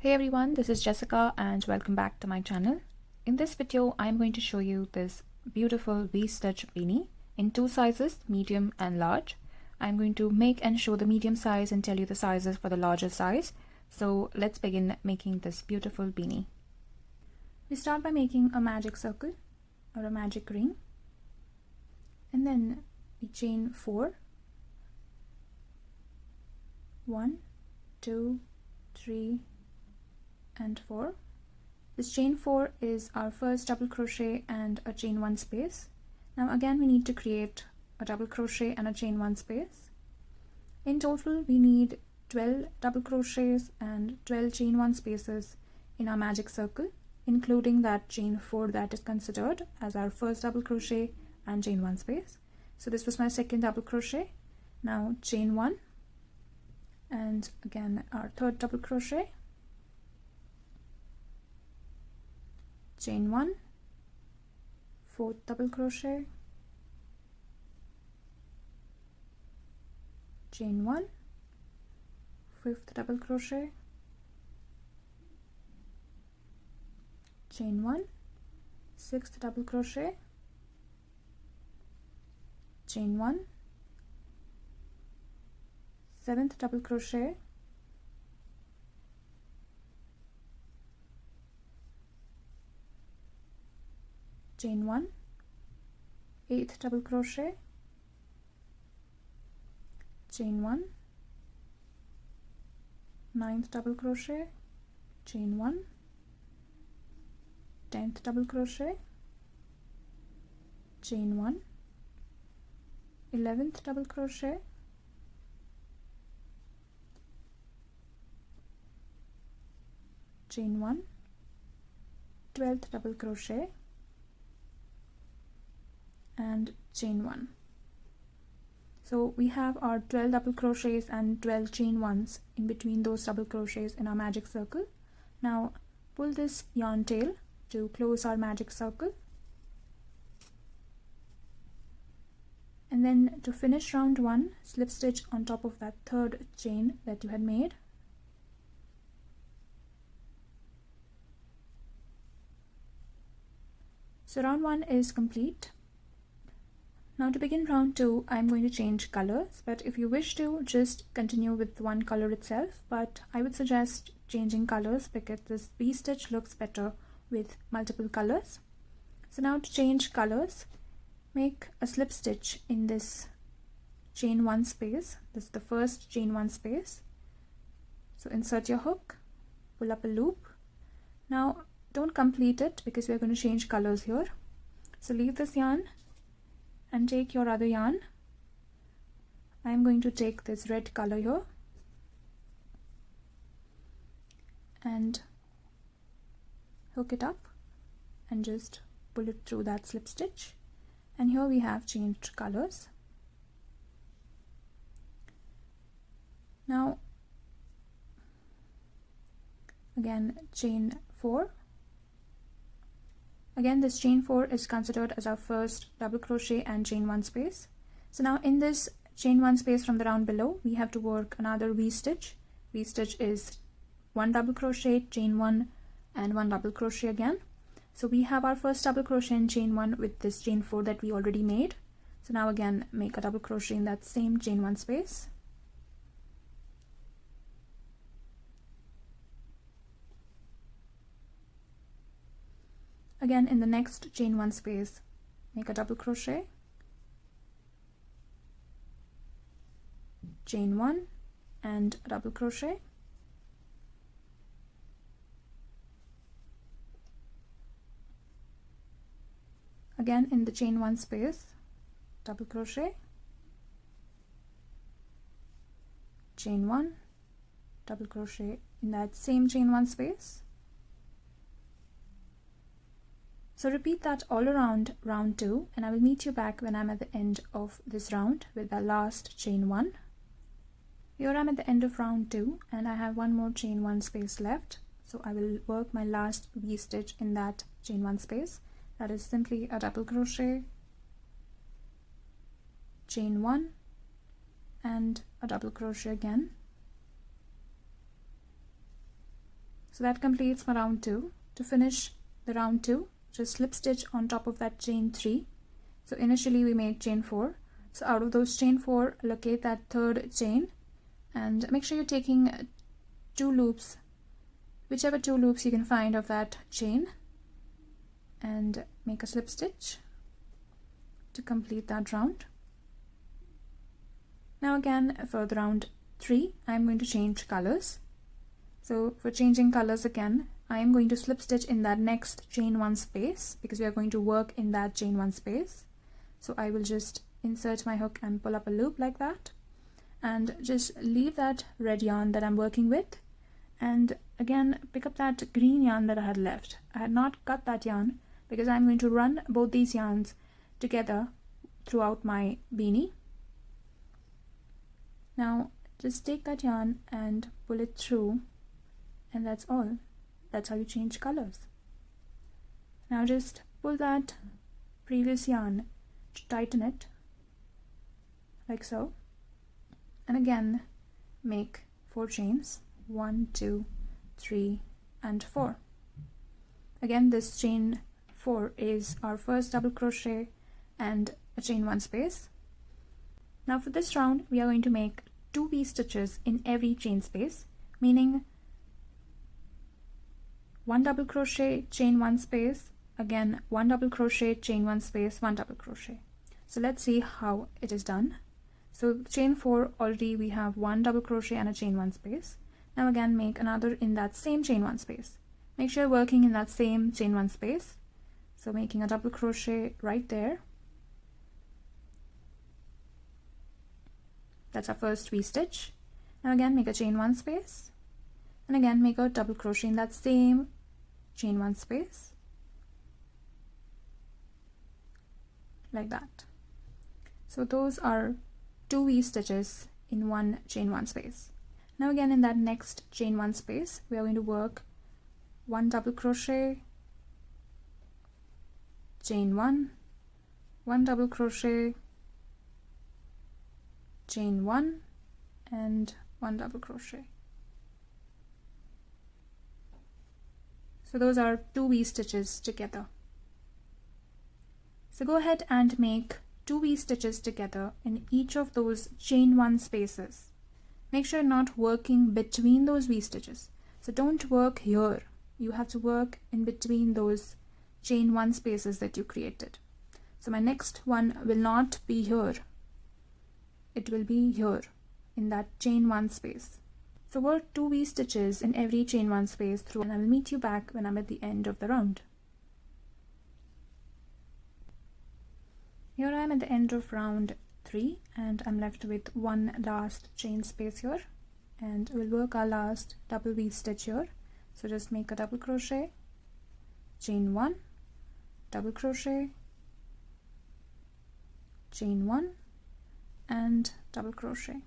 Hey everyone, this is Jessica and welcome back to my channel. In this video, I'm going to show you this beautiful V-stitch beanie in two sizes, medium and large. I'm going to make and show the medium size and tell you the sizes for the larger size. So let's begin making this beautiful beanie. We start by making a magic circle or a magic ring, and then we chain 4. 1, 2, 3, and 4. This chain 4 is our first double crochet and a chain 1 space. Now again we need to create a double crochet and a chain 1 space. In total we need 12 double crochets and 12 chain 1 spaces in our magic circle, including that chain 4 that is considered as our first double crochet and chain 1 space. So this was my second double crochet. Now chain 1 and again our third double crochet, chain 1, fourth double crochet, chain 1, fifth double crochet, chain 1, sixth double crochet, chain 1, seventh double crochet, chain 1, 8th double crochet, chain 1, 9th double crochet, chain 1, 10th double crochet, chain 1, 11th double crochet, chain 1, 12th double crochet, and chain 1. So we have our 12 double crochets and 12 chain 1s in between those double crochets in our magic circle. Now pull this yarn tail to close our magic circle, and then to finish round 1, slip stitch on top of that third chain that you had made. So round 1 is complete. Now to begin round 2, I'm going to change colors, but if you wish to, just continue with one color itself, but I would suggest changing colors because this V-stitch looks better with multiple colors. So now to change colors, make a slip stitch in this chain 1 space. This is the first chain 1 space. So insert your hook, pull up a loop. Now don't complete it because we're going to change colors here. So leave this yarn and take your other yarn. I'm going to take this red color here and hook it up and just pull it through that slip stitch, and here we have changed colors. Now again chain 4. Again, this chain 4 is considered as our first double crochet and chain 1 space. So now in this chain 1 space from the round below, we have to work another V-stitch. V-stitch is 1 double crochet, chain 1 and 1 double crochet again. So we have our first double crochet and chain 1 with this chain 4 that we already made. So now again make a double crochet in that same chain 1 space. Again in the next chain 1 space, make a double crochet, chain 1 and a double crochet, again in the chain 1 space, double crochet, chain 1, double crochet in that same chain 1 space. So repeat that all around round 2, and I will meet you back when I'm at the end of this round with the last chain 1. Here I'm at the end of round 2 and I have one more chain 1 space left. So I will work my last V-stitch in that chain 1 space. That is simply a double crochet, chain 1 and a double crochet again. So that completes my round 2. To finish the round 2, just slip stitch on top of that chain 3. So initially we made chain 4. So out of those chain 4, locate that third chain and make sure you're taking 2 loops, whichever 2 loops you can find of that chain, and make a slip stitch to complete that round. Now again, for the round 3, I'm going to change colors. So for changing colors again, I am going to slip stitch in that next chain 1 space because we are going to work in that chain 1 space. So I will just insert my hook and pull up a loop like that, and just leave that red yarn that I'm working with, and again pick up that green yarn that I had left. I had not cut that yarn because I'm going to run both these yarns together throughout my beanie. Now just take that yarn and pull it through, and that's all. That's how you change colors. Now just pull that previous yarn to tighten it like so, and again make 4 chains, 1, 2, 3 and 4. Again, this chain 4 is our first double crochet and a chain 1 space. Now for this round we are going to make 2 V-stitches in every chain space, meaning 1 double crochet, chain 1 space, again 1 double crochet, chain 1 space, 1 double crochet. So let's see how it is done. So chain 4, already we have 1 double crochet and a chain 1 space. Now again make another in that same chain 1 space. Make sure you're working in that same chain 1 space. So making a double crochet right there. That's our first V-stitch. Now again make a chain 1 space, and again make a double crochet in that same chain 1 space like that. So those are 2 V-stitches in one chain 1 space. Now again in that next chain 1 space we are going to work 1 double crochet, chain 1, 1 double crochet, chain 1 and 1 double crochet. So those are 2 V-stitches together. So go ahead and make 2 V-stitches together in each of those chain 1 spaces. Make sure you're not working between those V-stitches. So don't work here. You have to work in between those chain 1 spaces that you created. So my next one will not be here. It will be here in that chain 1 space. So work 2 V-stitches in every chain 1 space through, and I will meet you back when I'm at the end of the round. Here I am at the end of round 3 and I'm left with 1 last chain space here, and we'll work our last double V-stitch here. So just make a double crochet, chain 1, double crochet, chain 1 and double crochet.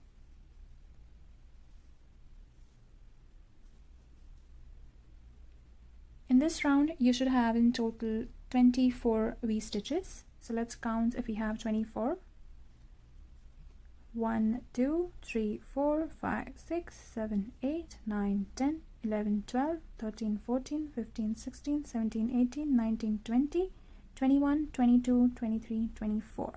In this round you should have in total 24 V-stitches. So let's count if we have 24. 1, 2, 3, 4, 5, 6, 7, 8, 9, 10, 11, 12, 13, 14, 15, 16, 17, 18, 19, 20, 21, 22, 23, 24.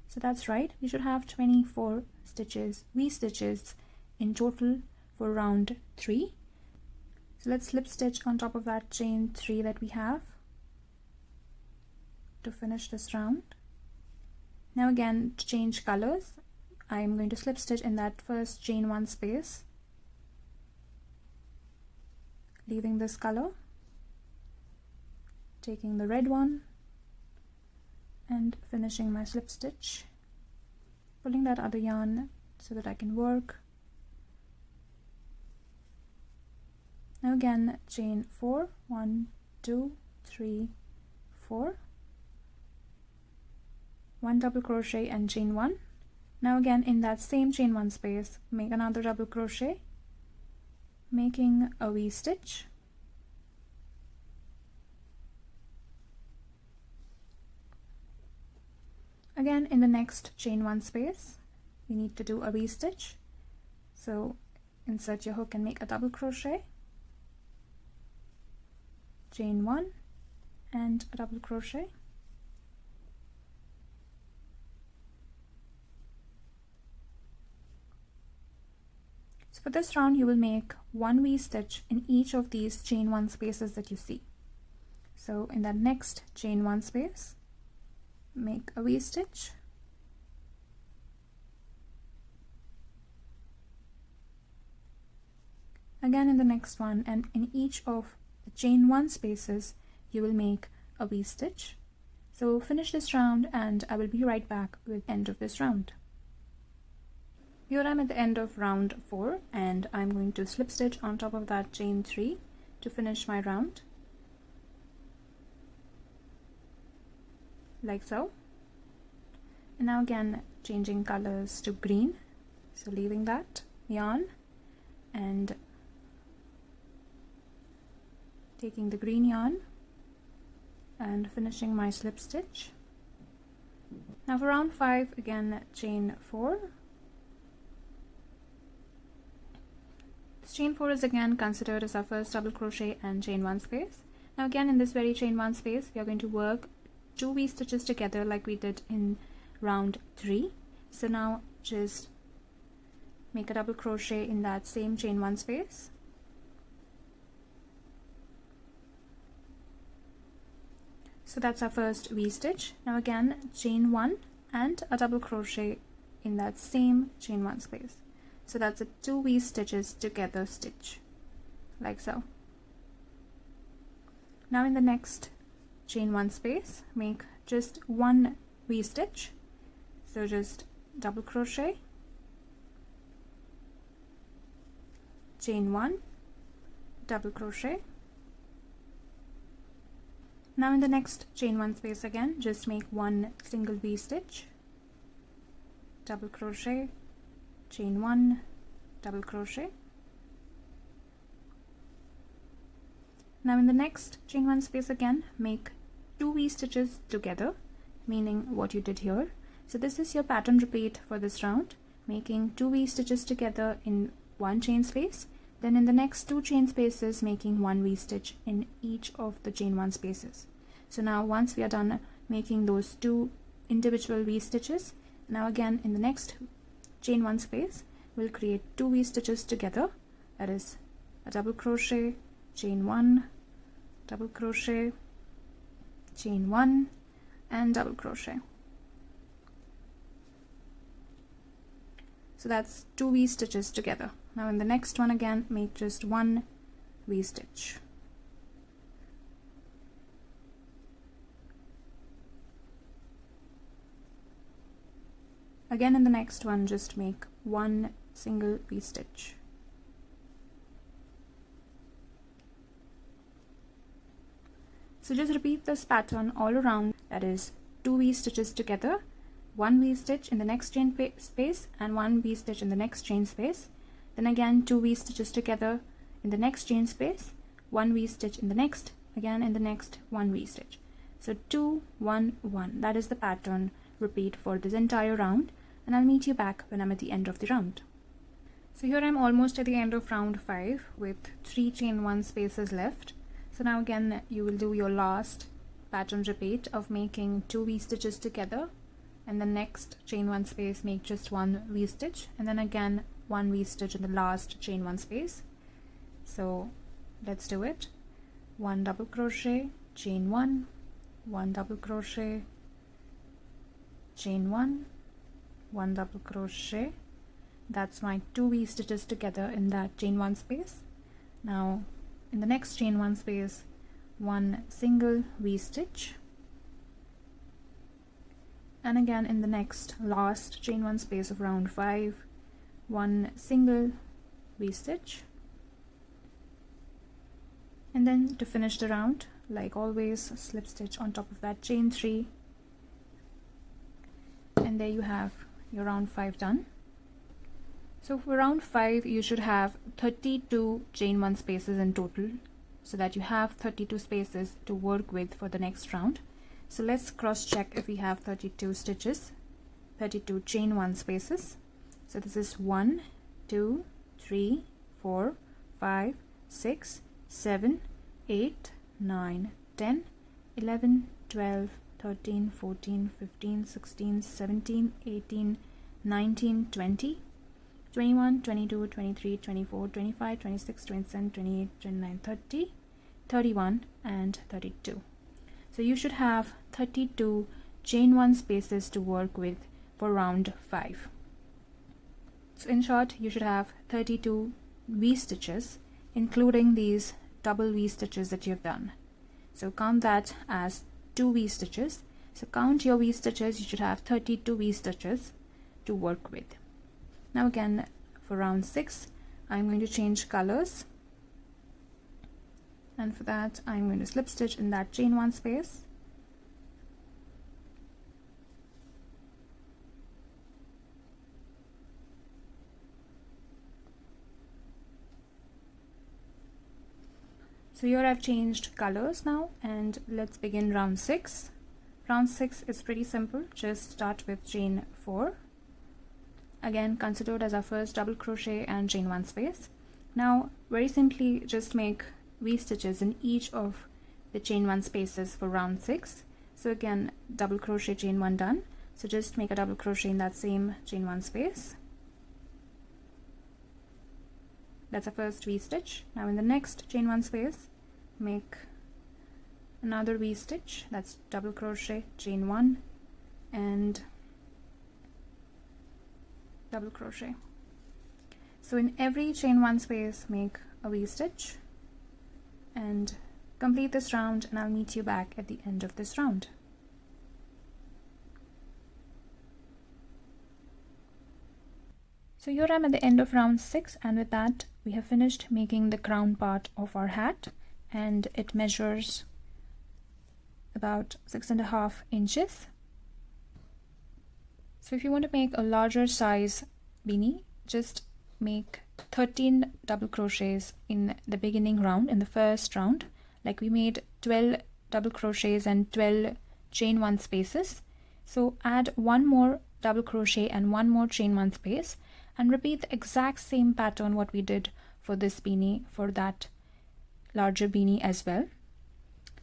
So that's right, we should have 24 stitches, V-stitches in total for round 3. So let's slip stitch on top of that chain 3 that we have to finish this round. Now again, to change colors, I'm going to slip stitch in that first chain 1 space, leaving this color, taking the red one and finishing my slip stitch, pulling that other yarn so that I can work. Now again, chain 4, 1, 2, 3, 4, 1 double crochet and chain 1. Now again in that same chain 1 space, make another double crochet, making a V-stitch. Again in the next chain 1 space, we need to do a V-stitch. So insert your hook and make a double crochet, chain 1 and a double crochet. So for this round you will make one V-stitch in each of these chain 1 spaces that you see. So in that next chain 1 space, make a V-stitch, again in the next one, and in each of the chain 1 spaces you will make a V-stitch. So finish this round and I will be right back with the end of this round. Here I'm at the end of round 4 and I'm going to slip stitch on top of that chain 3 to finish my round, like so. And now again changing colors to green, so leaving that yarn and taking the green yarn and finishing my slip stitch. Now for round 5, again chain 4. This chain 4 is again considered as our first double crochet and chain 1 space. Now again in this very chain 1 space we are going to work 2 V-stitches together like we did in round 3. So now just make a double crochet in that same chain 1 space. So that's our first V-stitch. Now again chain 1 and a double crochet in that same chain 1 space. So that's a 2 V-stitches together stitch, like so. Now in the next chain 1 space, make just one V-stitch. So just double crochet, chain 1, double crochet. Now in the next chain 1 space again, just make one single V-stitch, double crochet, chain 1, double crochet. Now in the next chain 1 space again, make 2 V-stitches together, meaning what you did here. So this is your pattern repeat for this round, making 2 V-stitches together in one chain space, then in the next 2 chain spaces making 1 V-stitch in each of the chain 1 spaces. So now once we are done making those 2 individual V-stitches, now again in the next chain 1 space we'll create 2 V-stitches together, that is a double crochet, chain 1, double crochet, chain 1 and double crochet. So that's 2 V-stitches together. Now in the next one again make just one V-stitch. Again in the next one just make one single V-stitch. So just repeat this pattern all around, that is 2 V-stitches together, 1 V-stitch in the next chain space and 1 V-stitch in the next chain space, then again 2 V-stitches together in the next chain space, 1 V-stitch in the next, again in the next 1 V-stitch. So 2, 1, 1, that is the pattern repeat for this entire round, and I'll meet you back when I'm at the end of the round. So here I'm almost at the end of round 5 with 3 chain 1 spaces left. So now again you will do your last pattern repeat of making 2 V-stitches together, and the next chain 1 space make just 1 V-stitch, and then again 1 V-stitch in the last chain 1 space. So let's do it. 1 double crochet, chain 1, 1 double crochet, chain 1, 1 double crochet. That's my 2 V-stitches together in that chain 1 space. Now in the next chain 1 space, 1 single V-stitch, and again in the next last chain 1 space of round 5, 1 single V-stitch, and then to finish the round, like always, slip stitch on top of that chain 3, and there you have your round 5 done. So for round 5 you should have 32 chain 1 spaces in total, so that you have 32 spaces to work with for the next round. So let's cross check if we have 32 stitches, 32 chain 1 spaces. So this is 1, 2, 3, 4, 5, 6, 7, 8, 9, 10, 11, 12, 13, 14, 15, 16, 17, 18, 19, 20, 21, 22, 23, 24, 25, 26, 27, 28, 29, 30, 31 and 32. So you should have 32 chain 1 spaces to work with for round 5. So in short, you should have 32 V stitches, including these double V stitches that you've done. So count that as 2 V stitches. So count your V stitches, you should have 32 V stitches to work with. Now again, for round 6, I'm going to change colors. And for that, I'm going to slip stitch in that chain 1 space. So here I've changed colors now, and let's begin round 6. Round 6 is pretty simple. Just start with chain 4. Again, considered as our first double crochet and chain 1 space. Now, very simply, just make V stitches in each of the chain 1 spaces for round 6. So again, double crochet, chain 1 done. So just make a double crochet in that same chain 1 space. That's our first V stitch. Now in the next chain 1 space, make another V stitch. That's double crochet, chain 1 and double crochet. So in every chain 1 space, make a V stitch and complete this round, and I'll meet you back at the end of this round. So here I'm at the end of round 6, and with that we have finished making the crown part of our hat, and it measures about 6.5 inches. So if you want to make a larger size beanie, just make 13 double crochets in the beginning round, in the first round. Like we made 12 double crochets and 12 chain 1 spaces. So add one more double crochet and one more chain 1 space, and repeat the exact same pattern what we did for this beanie for that larger beanie as well.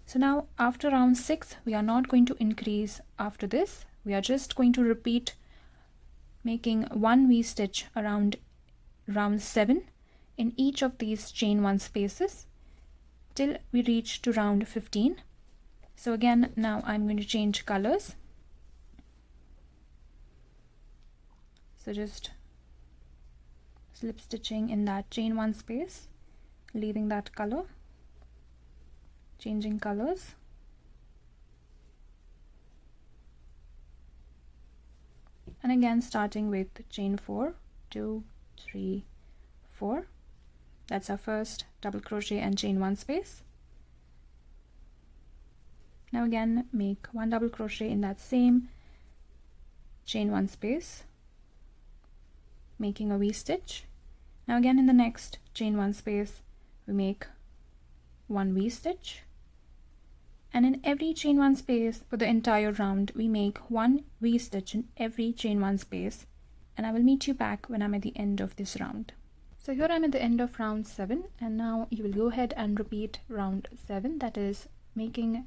So now after round 6, we are not going to increase after this. We are just going to repeat making one V stitch around round 7 in each of these chain 1 spaces till we reach to round 15. So again, now I'm going to change colors. So just slip stitching in that chain 1 space, leaving that color, changing colors, and again starting with chain 4, 2, 3, 4. That's our first double crochet and chain 1 space. Now again make one double crochet in that same chain 1 space, making a V stitch. Now again in the next chain 1 space we make one V stitch, and in every chain 1 space for the entire round we make one V stitch in every chain 1 space, and I will meet you back when I'm at the end of this round. So here I'm at the end of round 7, and now you will go ahead and repeat round 7, that is making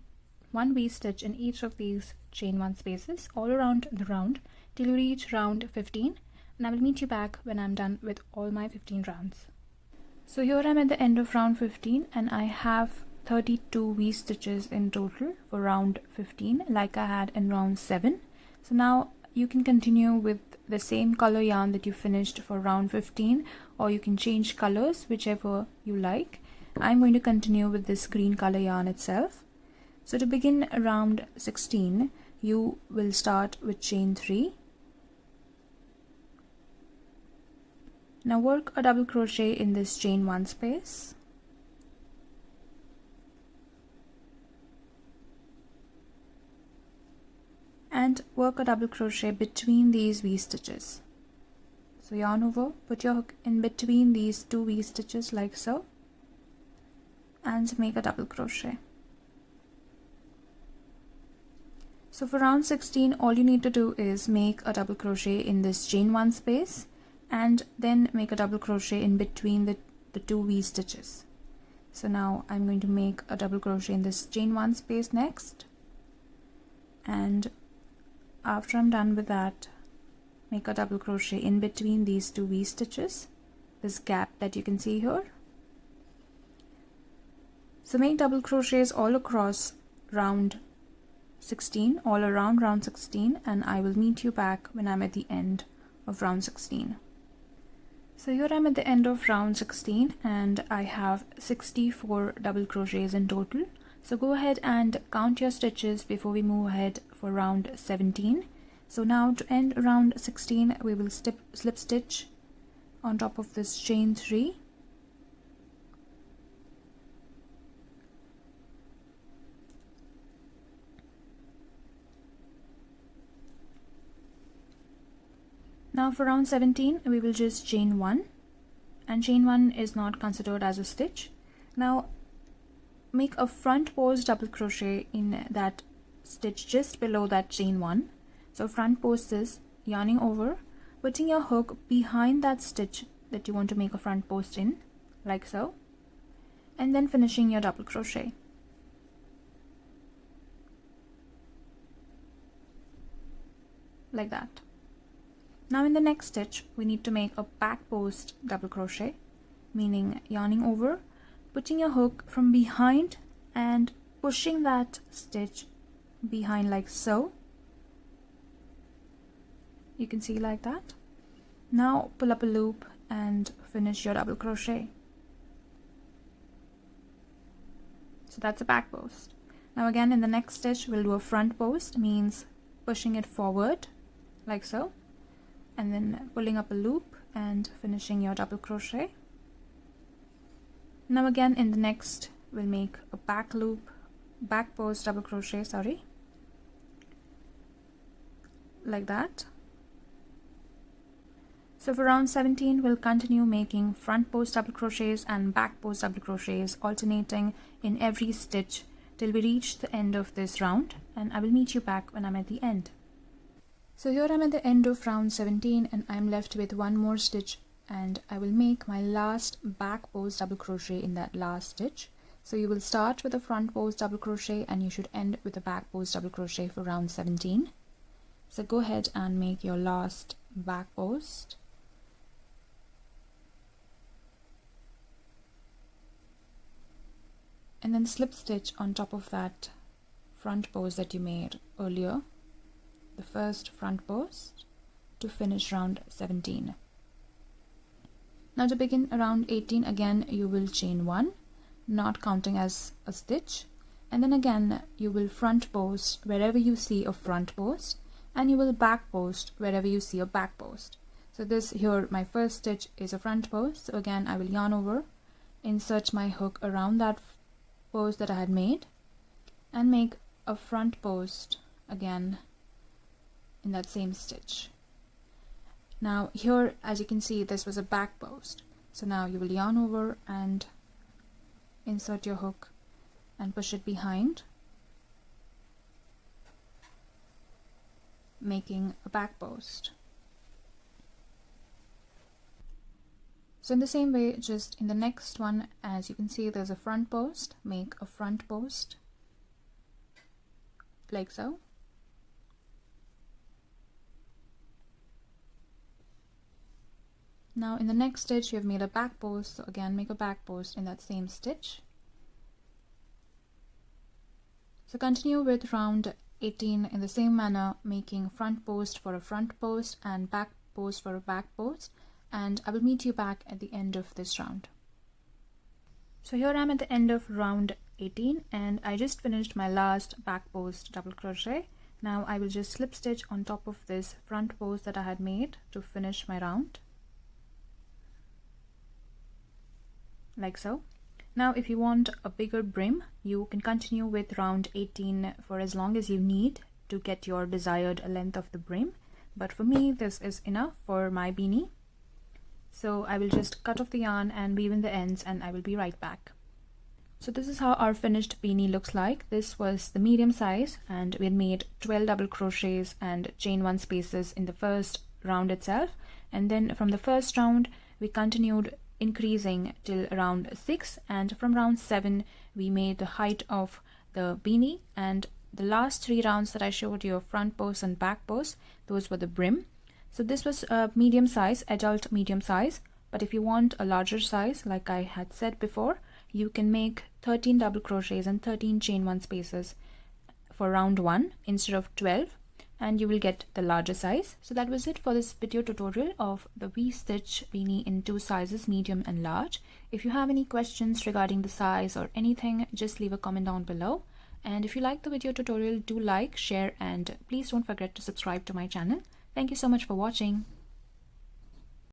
one V stitch in each of these chain 1 spaces all around the round till you reach round 15, and I will meet you back when I'm done with all my 15 rounds. So here I'm at the end of round 15, and I have 32 V stitches in total for round 15 like I had in round 7. So now you can continue with the same color yarn that you finished for round 15, or you can change colors, whichever you like. I'm going to continue with this green color yarn itself. So to begin round 16, you will start with chain 3. Now work a double crochet in this chain 1 space. And work a double crochet between these V stitches. So yarn over, put your hook in between these two V stitches like so, and make a double crochet. So for round 16, all you need to do is make a double crochet in this chain 1 space, and then make a double crochet in between the two V stitches. So now I'm going to make a double crochet in this chain 1 space next, and after I'm done with that, make a double crochet in between these two V stitches, this gap that you can see here. So make double crochets all across round 16, all around round 16, and I will meet you back when I'm at the end of round 16. So here I'm at the end of round 16 and I have 64 double crochets in total. So go ahead and count your stitches before we move ahead for round 17. So now to end round 16, we will slip stitch on top of this chain 3. Now for round 17, we will just chain 1, and chain 1 is not considered as a stitch. Now make a front post double crochet in that stitch just below that chain 1. So front post is yarning over, putting your hook behind that stitch that you want to make a front post in, like so, and then finishing your double crochet. Like that. Now in the next stitch, we need to make a back post double crochet, meaning yarning over, putting your hook from behind and pushing that stitch behind like so. You can see like that. Now pull up a loop and finish your double crochet. So that's a back post. Now again in the next stitch, we'll do a front post, means pushing it forward like so, and then pulling up a loop and finishing your double crochet. Now again in the next, we'll make a back post double crochet, like that. So for round 17, we'll continue making front post double crochets and back post double crochets, alternating in every stitch till we reach the end of this round, and I will meet you back when I'm at the end. So here I'm at the end of round 17 and I'm left with one more stitch, and I will make my last back post double crochet in that last stitch. So you will start with a front post double crochet and you should end with a back post double crochet for round 17. So go ahead and make your last back post. And then slip stitch on top of that front post that you made earlier, the first front post, to finish round 17. Now to begin round 18, again you will chain 1, not counting as a stitch, and then again you will front post wherever you see a front post, and you will back post wherever you see a back post. So this here, my first stitch is a front post, so again I will yarn over, insert my hook around that post that I had made, and make a front post again in that same stitch. Now here, as you can see, this was a back post, so now you will yarn over and insert your hook and push it behind, making a back post. So in the same way, just in the next one, as you can see, there's a front post, make a front post like so. Now in the next stitch, you have made a back post, so again make a back post in that same stitch. So continue with round 18 in the same manner, making front post for a front post and back post for a back post, and I will meet you back at the end of this round. So here I am at the end of round 18 and I just finished my last back post double crochet. Now I will just slip stitch on top of this front post that I had made to finish my round, like so. Now if you want a bigger brim, you can continue with round 18 for as long as you need to get your desired length of the brim, but for me this is enough for my beanie. So I will just cut off the yarn and weave in the ends, and I will be right back. So this is how our finished beanie looks like. This was the medium size and we had made 12 double crochets and chain 1 spaces in the first round itself, and then from the first round we continued increasing till round 6, and from round 7 we made the height of the beanie, and the last 3 rounds that I showed you, front pose and back pose, those were the brim. So this was a medium size, adult medium size, but if you want a larger size, like I had said before, you can make 13 double crochets and 13 chain 1 spaces for round 1 instead of 12, and you will get the larger size. So that was it for this video tutorial of the V-stitch beanie in 2 sizes, medium and large. If you have any questions regarding the size or anything, just leave a comment down below. And if you like the video tutorial, do like, share, and please don't forget to subscribe to my channel. Thank you so much for watching.